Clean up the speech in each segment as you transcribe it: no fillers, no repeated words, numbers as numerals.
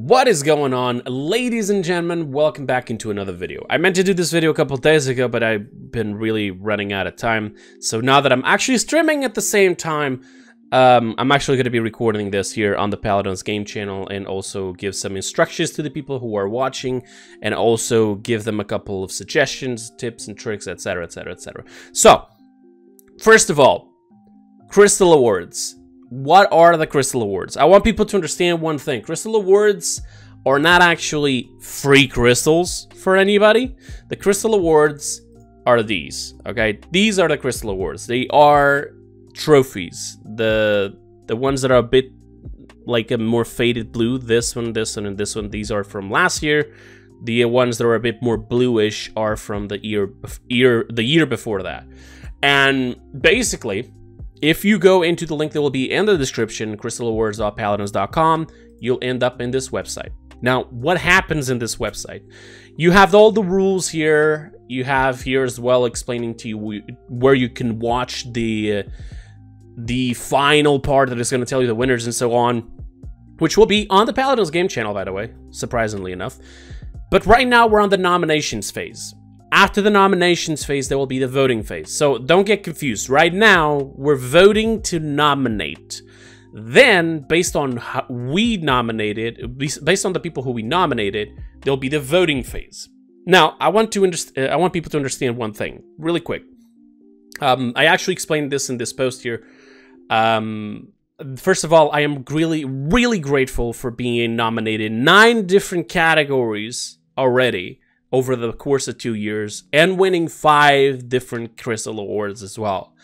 What is going on, ladies and gentlemen? Welcome back into another video. I meant to do this video a couple days ago, but I've been really running out of time. So now that I'm actually streaming at the same time, I'm actually going to be recording this here on the Paladins game channel and also give some instructions to the people who are watching and also give them a couple of suggestions, tips and tricks, etc, etc, etc. So, first of all, Crystal Awards. What are the Crystal Awards? I want people to understand one thing. Crystal Awards are not actually free crystals for anybody. The Crystal Awards are these, okay? These are the Crystal Awards. They are trophies. The ones that are a bit like a more faded blue, this one, and this one, these are from last year. The ones that are a bit more bluish are from the year before that. And basically, if you go into the link that will be in the description, crystalawards.paladins.com, you'll end up in this website. Now, what happens in this website? You have all the rules here. You have here as well explaining to you where you can watch the final part that is going to tell you the winners and so on, which will be on the Paladins game channel, by the way, surprisingly enough. But right now, we're on the nominations phase. After the nominations phase, there will be the voting phase. So don't get confused. Right now, we're voting to nominate. Then, based on how we nominated, based on the people who we nominated, there'll be the voting phase. Now, I want people to understand one thing, really quick. I actually explained this in this post here. First of all, I am really grateful for being nominated in 9 different categories already over the course of 2 years, and winning 5 different Crystal Awards as well.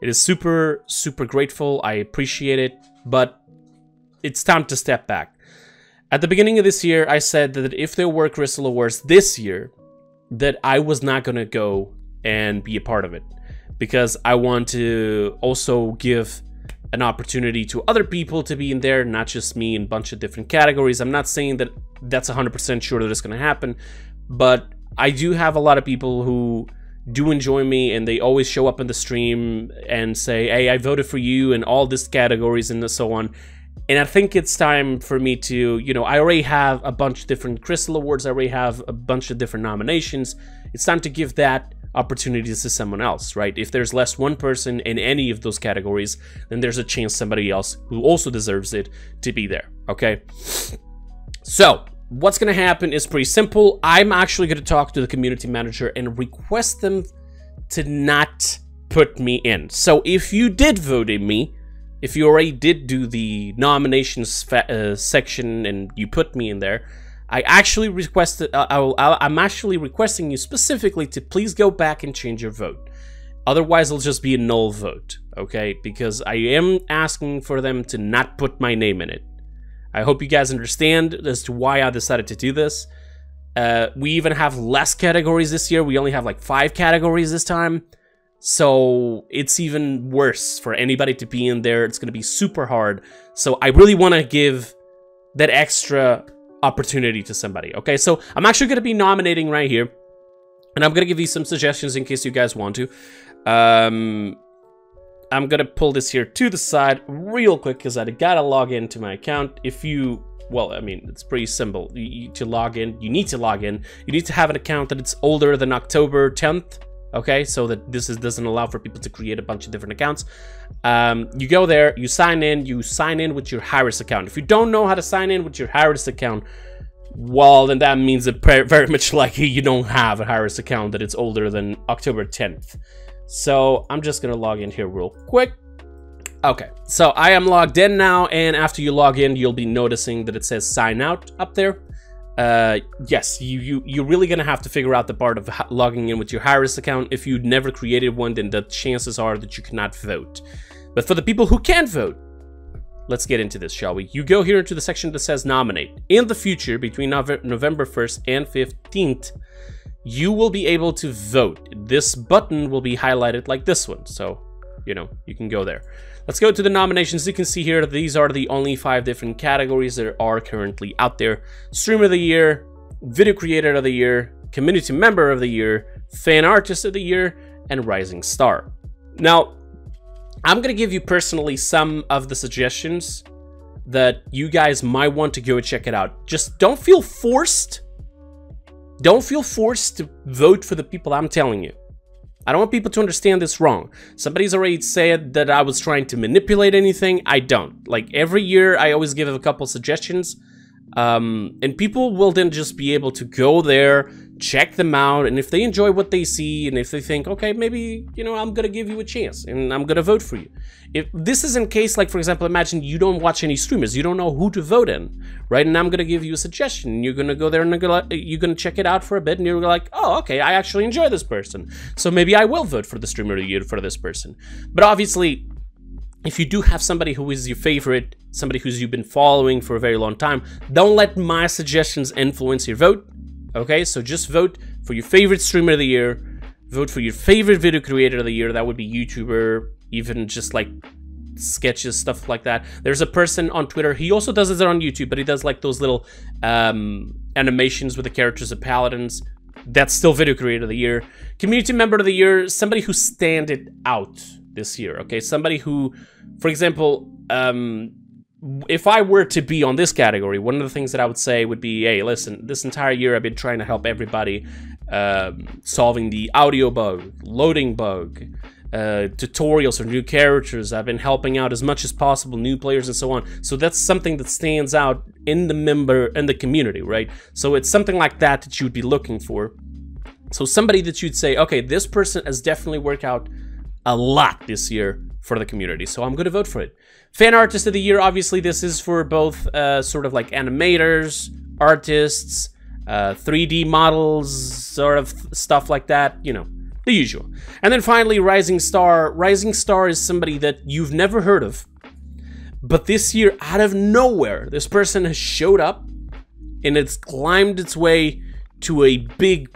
It is super grateful. I appreciate it, but it's time to step back. At the beginning of this year, I said that if there were Crystal Awards this year, that I was not going to go and be a part of it, because I want to also give an opportunity to other people to be in there, not just me, in a bunch of different categories. I'm not saying that that's 100% sure that it's going to happen, but I do have a lot of people who do enjoy me, and they always show up in the stream and say, hey, I voted for you in all these categories and so on. And I think it's time for me to, you know, I already have a bunch of different Crystal Awards. I already have a bunch of different nominations. It's time to give that opportunities to someone else, right? If there's less one person in any of those categories, then there's a chance somebody else who also deserves it to be there, okay? So what's going to happen is pretty simple. I'm actually going to talk to the community manager and request them to not put me in. So if you did vote in me, if you already did do the nominations section and you put me in there, I actually requested, I'm actually requesting you specifically to please go back and change your vote. Otherwise, it'll just be a null vote, okay? Because I am asking for them to not put my name in it. I hope you guys understand as to why I decided to do this. We even have less categories this year. We only have like 5 categories this time. So it's even worse for anybody to be in there. It's going to be super hard. So I really want to give that extra opportunity to somebody. Okay, so I'm actually going to be nominating right here. And I'm going to give you some suggestions in case you guys want to. I'm gonna pull this here to the side real quick because I gotta log into my account. If you, well, I mean, it's pretty simple. To log in, you need to log in. You need to have an account that it's older than October 10th, okay? So that this doesn't allow for people to create a bunch of different accounts. You go there, you sign in with your Harris account. If you don't know how to sign in with your Harris account, well, then that means that very much likely you don't have a Harris account that it's older than October 10th. So I'm just gonna log in here real quick. Okay, so I am logged in now, and after you log in, you'll be noticing that it says sign out up there. Yes, you're really gonna have to figure out the part of logging in with your Harris account. If you never created one, then the chances are that you cannot vote. But for the people who can vote, let's get into this, shall we? You go here into the section that says nominate. In the future, between November 1st and 15th, you will be able to vote. This button will be highlighted like this one. So, you know, you can go there. Let's go to the nominations. You can see here, these are the only 5 different categories that are currently out there. Streamer of the Year, Video Creator of the Year, Community Member of the Year, Fan Artist of the Year, and Rising Star. Now, I'm going to give you personally some of the suggestions that you guys might want to go and check it out. Just don't feel forced. Don't feel forced to vote for the people I'm telling you. I don't want people to understand this wrong. Somebody's already said that I was trying to manipulate anything. I don't. Like, every year, I always give a couple suggestions. And people will then just be able to go there, check them out, and if they enjoy what they see, and if they think, okay, maybe, you know, I'm gonna give you a chance, and I'm gonna vote for you. If this is in case, like, for example, imagine you don't watch any streamers, you don't know who to vote in, right? And I'm gonna give you a suggestion, and you're gonna go there, and you're gonna check it out for a bit, and you're like, oh, okay, I actually enjoy this person, so maybe I will vote for the streamer of the year for this person. But obviously, if you do have somebody who is your favorite, somebody who's you've been following for a very long time, don't let my suggestions influence your vote, okay? So just vote for your favorite streamer of the year, vote for your favorite video creator of the year. That would be YouTuber, even just like sketches, stuff like that. There's a person on Twitter, he also does it on YouTube, but he does like those little animations with the characters of Paladins. That's still video creator of the year. Community member of the year, somebody who standed out this year, okay? Somebody who, for example, if I were to be on this category, one of the things that I would say would be, hey, listen, this entire year I've been trying to help everybody solving the audio bug, loading bug, tutorials for new characters. I've been helping out as much as possible, new players and so on. So that's something that stands out in the community, right? So it's something like that that you'd be looking for. So somebody that you'd say, okay, this person has definitely worked out a lot this year for the community, so I'm going to vote for it. Fan artist of the year, obviously this is for both sort of like animators, artists, 3D models, sort of stuff like that, you know, the usual. And then finally, Rising Star. Rising Star is somebody that you've never heard of, but this year, out of nowhere, this person has showed up and it's climbed its way to a big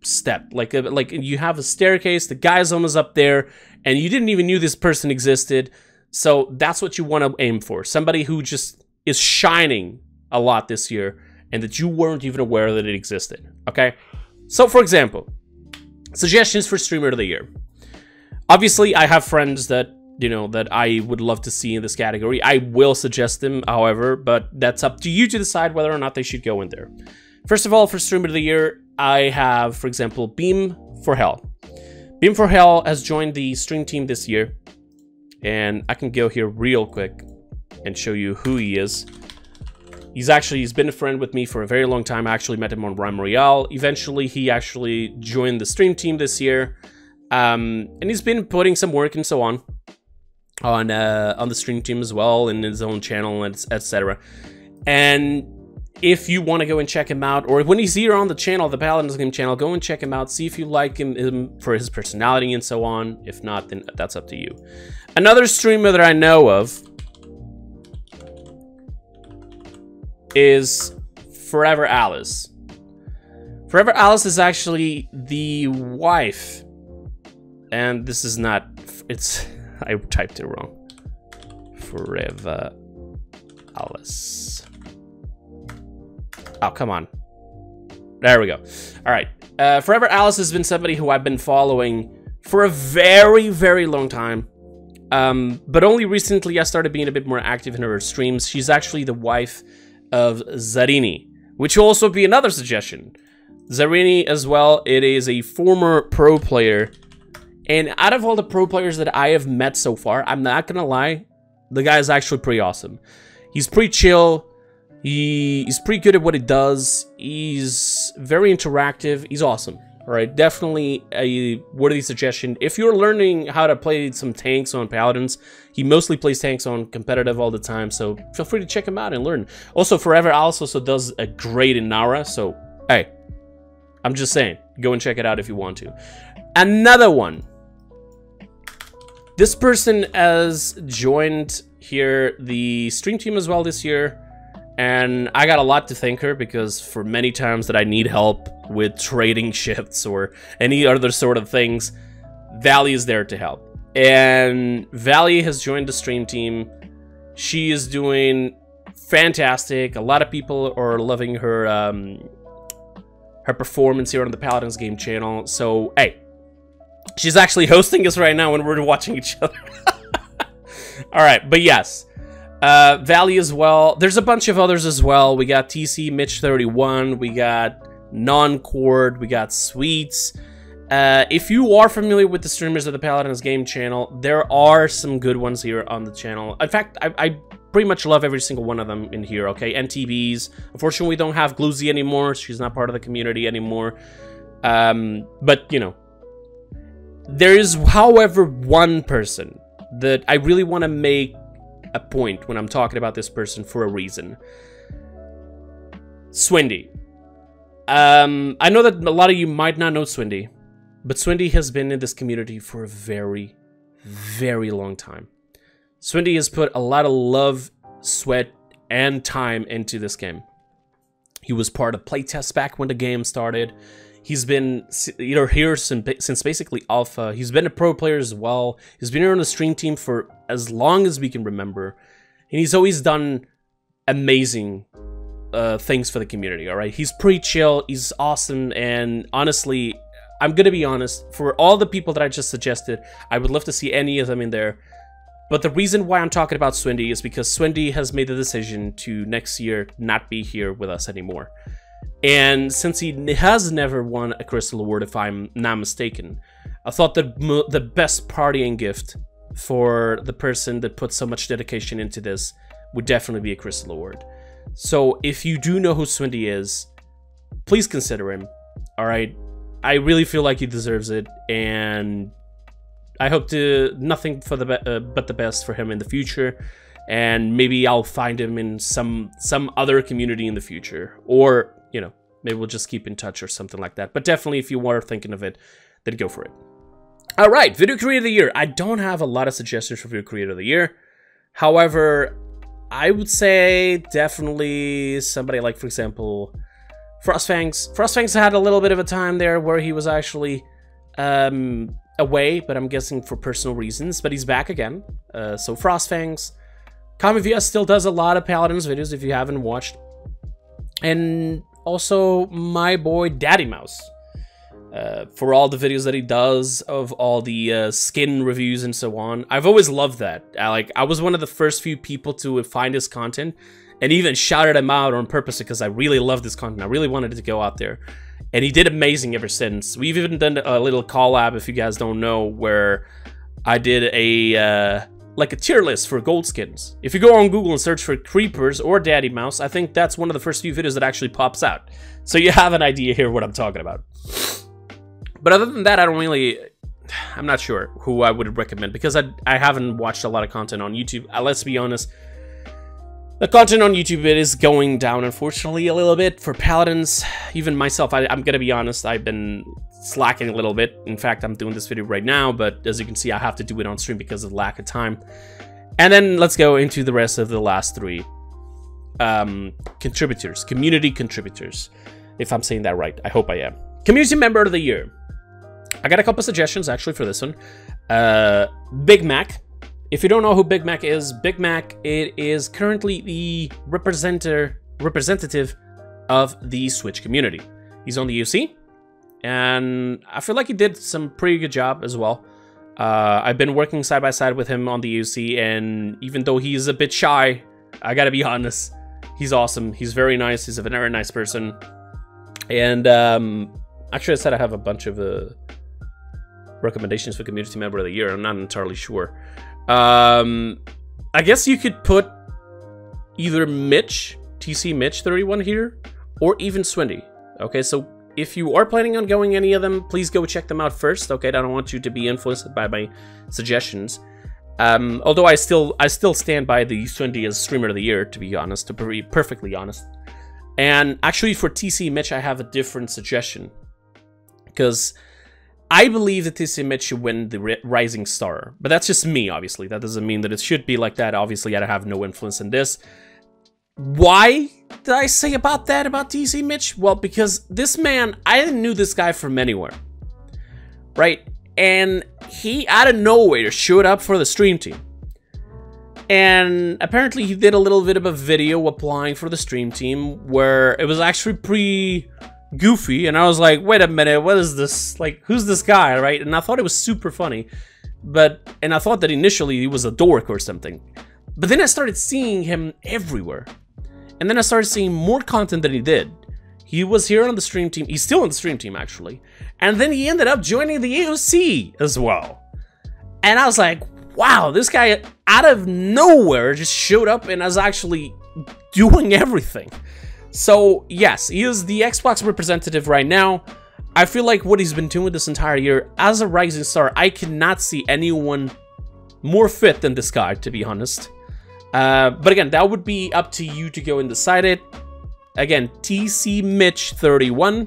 step. Like you have a staircase, the guy's almost up there, and you didn't even knew this person existed. So that's what you want to aim for. Somebody who just is shining a lot this year and that you weren't even aware that it existed, okay? So for example, suggestions for streamer of the year. Obviously, I have friends that, you know, that I would love to see in this category. I will suggest them, however, but that's up to you to decide whether or not they should go in there. First of all, for streamer of the year, I have, for example, Beam for Hell. Beam for Hell has joined the stream team this year, and I can go here real quick and show you who he is. He's been a friend with me for a very long time. I actually met him on Rhyme Royale. Eventually, he actually joined the stream team this year, and he's been putting some work and so on the stream team as well, in his own channel, and etc. And if you want to go and check him out, or when he's here on the channel, the Paladins Game channel, go and check him out. See if you like him for his personality and so on. If not, then that's up to you. Another streamer that I know of is Forever Alice. Forever Alice is actually the wife, and this is not, it's, I typed it wrong. Forever Alice. Oh, come on. There we go. All right. Forever Alice has been somebody who I've been following for a very, very long time. But only recently I started being a bit more active in her streams. She's actually the wife of Zarini, which will also be another suggestion. Zarini as well, it is a former pro player. And out of all the pro players that I have met so far, I'm not gonna lie, the guy is actually pretty awesome. He's pretty chill. He's pretty good at what he does. He's very interactive. He's awesome. All right, definitely a worthy suggestion. If you're learning how to play some tanks on Paladins, he mostly plays tanks on competitive all the time, so feel free to check him out and learn. Also, Forever Alice also does a great in Nara, so hey, I'm just saying, go and check it out if you want to. Another one. This person has joined here the stream team as well this year. And I got a lot to thank her, because for many times that I need help with trading shifts or any other sort of things, Valley is there to help. And Valley has joined the stream team. She is doing fantastic. A lot of people are loving her her performance here on the Paladins Game channel. So, hey, she's actually hosting us right now when we're watching each other. All right, but yes. Valley as well. There's a bunch of others as well. We got TC Mitch 31. We got Non-Cord. We got Sweets. If you are familiar with the streamers of the Paladins game channel, there are some good ones here on the channel. In fact, I pretty much love every single one of them in here, okay? NTBs. Unfortunately, we don't have Gloozy anymore. She's not part of the community anymore. But, you know, there is, however, one person that I really want to make a point when I'm talking about this person for a reason. Swindy. I know that a lot of you might not know Swindy, but Swindy has been in this community for a very, very long time. Swindy has put a lot of love, sweat, and time into this game. He was part of playtests back when the game started. He's been here since basically alpha. He's been a pro player as well. He's been here on the stream team for as long as we can remember. And he's always done amazing things for the community, all right? He's pretty chill. He's awesome. And honestly, I'm going to be honest. For all the people that I just suggested, I would love to see any of them in there. But the reason why I'm talking about Swindy is because Swindy has made the decision to next year not be here with us anymore. And since he has never won a Crystal Award, if I'm not mistaken, I thought that the best partying gift for the person that put so much dedication into this would definitely be a Crystal Award. So if you do know who Swindy is, please consider him, all right? I really feel like he deserves it, and I hope to nothing for the but the best for him in the future, and maybe I'll find him in some other community in the future, or you know, maybe we'll just keep in touch or something like that. But definitely, if you are thinking of it, then go for it. All right, Video Creator of the Year. I don't have a lot of suggestions for Video Creator of the Year. However, I would say definitely somebody like, for example, Frostfangs. Frostfangs had a little bit of a time there where he was actually away, but I'm guessing for personal reasons, but he's back again. So Frostfangs. Kamivia still does a lot of Paladins videos if you haven't watched. And also my boy Daddy Mouse. For all the videos that he does of all the skin reviews and so on. I've always loved that. I was one of the first few people to find his content and even shouted him out on purpose because I really loved this content. I really wanted it to go out there. And he did amazing ever since. We've even done a little collab, if you guys don't know, where I did a like a tier list for gold skins. If you go on Google and search for Kreepers or Daddy Mouse, I think that's one of the first few videos that actually pops out. So you have an idea here what I'm talking about. But other than that, I'm not sure who I would recommend because I haven't watched a lot of content on YouTube. Let's be honest. The content on YouTube, it is going down, unfortunately, a little bit for Paladins. Even myself, I'm going to be honest, I've been slacking a little bit. In fact, I'm doing this video right now, but as you can see, I have to do it on stream because of lack of time. And then let's go into the rest of the last three contributors, community contributors, if I'm saying that right. I hope I am. Community Member of the Year. I got a couple suggestions, actually, for this one. Big Mac. If you don't know who Big Mac, it is currently the representative of the Switch community. He's on the UC, and I feel like he did some pretty good job as well. I've been working side by side with him on the UC, and even though he's a bit shy, I gotta be honest, he's awesome. He's very nice. He's a very nice person. And actually, I said I have a bunch of recommendations for Community Member of the Year. I'm not entirely sure. I guess you could put either Mitch, TC Mitch 31 here, or even Swindy. Okay, so if you are planning on going any of them, please go check them out first. Okay, I don't want you to be influenced by my suggestions. Although I still stand by the Swindy as Streamer of the Year, to be honest, to be perfectly honest. And actually for TC Mitch, I have a different suggestion. Because I believe that TC Mitch should win the Rising Star. But that's just me, obviously. That doesn't mean that it should be like that. Obviously, I have no influence in this. Why did I say about that, about TC Mitch? Well, because this man, I didn't know this guy from anywhere. Right? And he, out of nowhere, showed up for the stream team. And apparently he did a little bit of a video applying for the stream team where it was actually pretty goofy, and I was like, wait a minute, what is this? Like, who's this guy, right? And I thought it was super funny, and I thought that initially he was a dork or something. But then I started seeing him everywhere. And then I started seeing more content than he did. He was here on the stream team. He's still on the stream team, actually. And then he ended up joining the AOC as well. And I was like, wow, this guy out of nowhere just showed up and is actually doing everything. So, yes, he is the Xbox representative right now. I feel like what he's been doing this entire year, as a rising star, I cannot see anyone more fit than this guy, to be honest. But again, that would be up to you to go and decide it. Again, TC Mitch 31.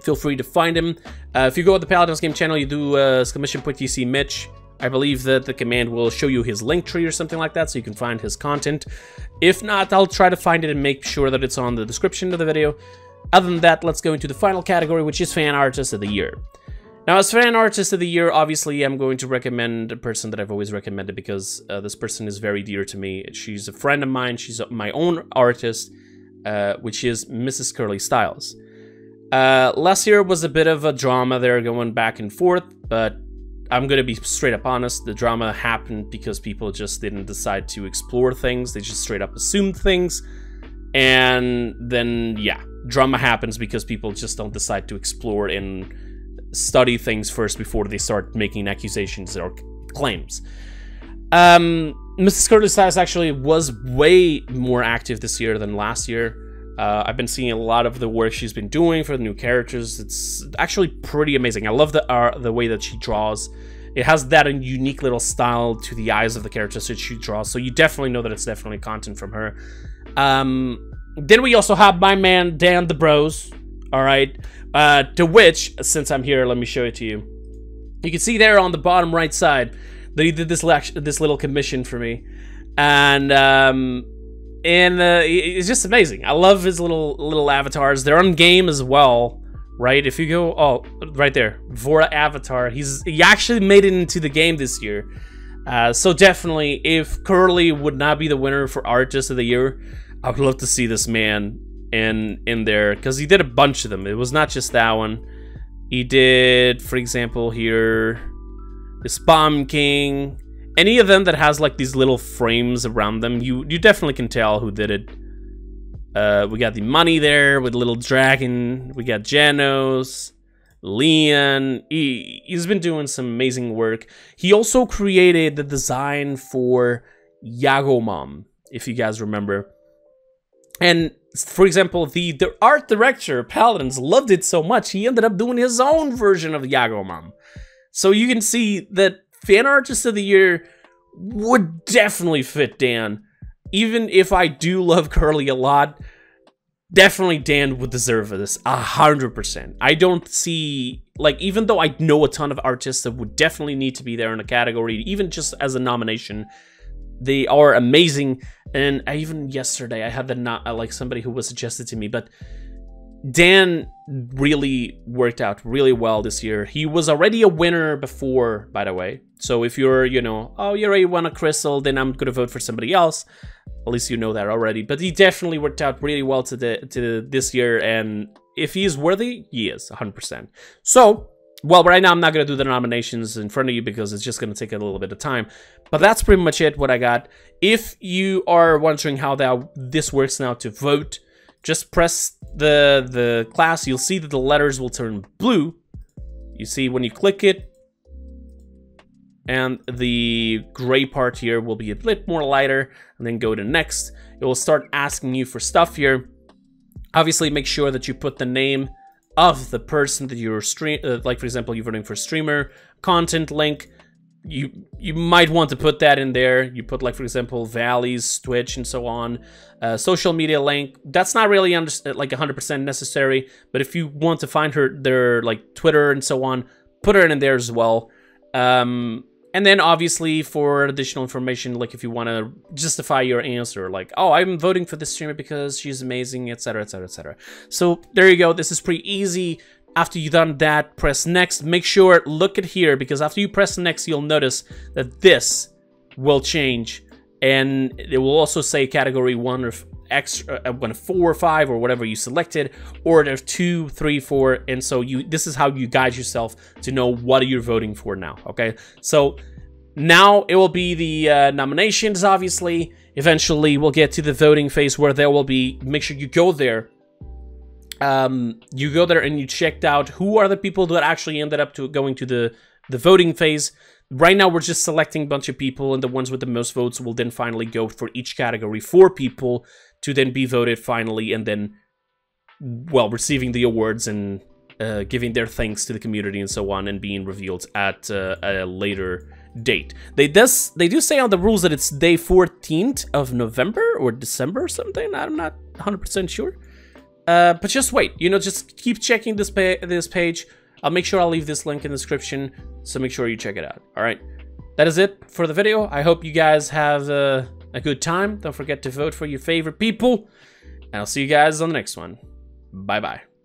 Feel free to find him. If you go to the Paladins game channel, you do exclamation.TC Mitch. I believe that the command will show you his link tree or something like that, so you can find his content. If not, I'll try to find it and make sure that it's on the description of the video. Other than that, let's go into the final category, which is Fan Artist of the Year. Now, as Fan Artist of the Year, obviously, I'm going to recommend a person that I've always recommended because this person is very dear to me. She's a friend of mine. She's my own artist, which is Mrs. Curly Styles. Last year was a bit of a drama there going back and forth, but I'm going to be straight up honest. The drama happened because people just didn't decide to explore things. They just straight up assumed things. And then, yeah, drama happens because people just don't decide to explore and study things first before they start making accusations or claims. Mrs. Curly Styles actually was way more active this year than last year. I've been seeing a lot of the work she's been doing for the new characters. It's actually pretty amazing. I love the way that she draws. It has that unique little style to the eyes of the characters that she draws, so you definitely know that it's definitely content from her. Then we also have my man, Dan the Bros, alright? To which, since I'm here, let me show it to you. You can see there on the bottom right side that he did this little commission for me. And it's just amazing. I love his little avatars. They're on game as well, right? If you go, oh, right there, Vora avatar. He actually made it into the game this year. So definitely, if Curly would not be the winner for Artist of the Year, I would love to see this man in there, because he did a bunch of them. It was not just that one. He did, for example, here, the Bomb King. Any of them that has like these little frames around them, you definitely can tell who did it. We got the Money there with Little Dragon. We got Janos, Leon. He's been doing some amazing work. He also created the design for Yagomom, if you guys remember. And for example, the art director, Paladins, loved it so much, he ended up doing his own version of Yagomom. So you can see that Fan Artist of the Year would definitely fit Dan. Even if I do love Curly a lot, definitely Dan would deserve this 100%. I don't see, like, even though I know a ton of artists that would definitely need to be there in a category, even just as a nomination, they are amazing. And even yesterday I had like somebody who was suggested to me, but Dan really worked out really well this year. He was already a winner before, by the way. So if you're, you know, oh, you already won a crystal, then I'm gonna vote for somebody else. At least you know that already. But he definitely worked out really well to this year, and if he is worthy, he is 100%. So, well, right now I'm not gonna do the nominations in front of you because it's just gonna take a little bit of time. But that's pretty much it, what I got. If you are wondering how this works now to vote, just press the class. You'll see that the letters will turn blue. You see when you click it, and the gray part here will be a bit more lighter, and then go to next. It will start asking you for stuff here. Obviously, make sure that you put the name of the person that you're like, for example, you're voting for streamer, content link. You might want to put that in there. You put, like, for example, Valley's Twitch and so on. Social media link. That's not really like 100% necessary, but if you want to find their like Twitter and so on, put it in there as well. And then obviously for additional information, like if you want to justify your answer, like, oh, I'm voting for this streamer because she's amazing, etc, etc, etc. So there you go. This is pretty easy. After you've done that, press next. Make sure, look at here, because after you press next, you'll notice that this will change, and it will also say category 1 or extra, 4 or 5 or whatever you selected, or there's 2, 3, 4, and so this is how you guide yourself to know what you're voting for now. Okay, so Now it will be the nominations, obviously. Eventually, we'll get to the voting phase where there will be... Make sure you go there. You go there and you checked out who are the people that actually ended up going to the voting phase. Right now, we're just selecting a bunch of people, and the ones with the most votes will then finally go for each category 4 people to then be voted finally, and then, well, receiving the awards and giving their thanks to the community and so on, and being revealed at a later date. They do say on the rules that it's day 14th of November or December or something. I'm not 100% sure. But just wait, you know, just keep checking this page. I'll make sure I'll leave this link in the description, so make sure you check it out. All right, that is it for the video. I hope you guys have a good time. Don't forget to vote for your favorite people, and I'll see you guys on the next one. Bye-bye.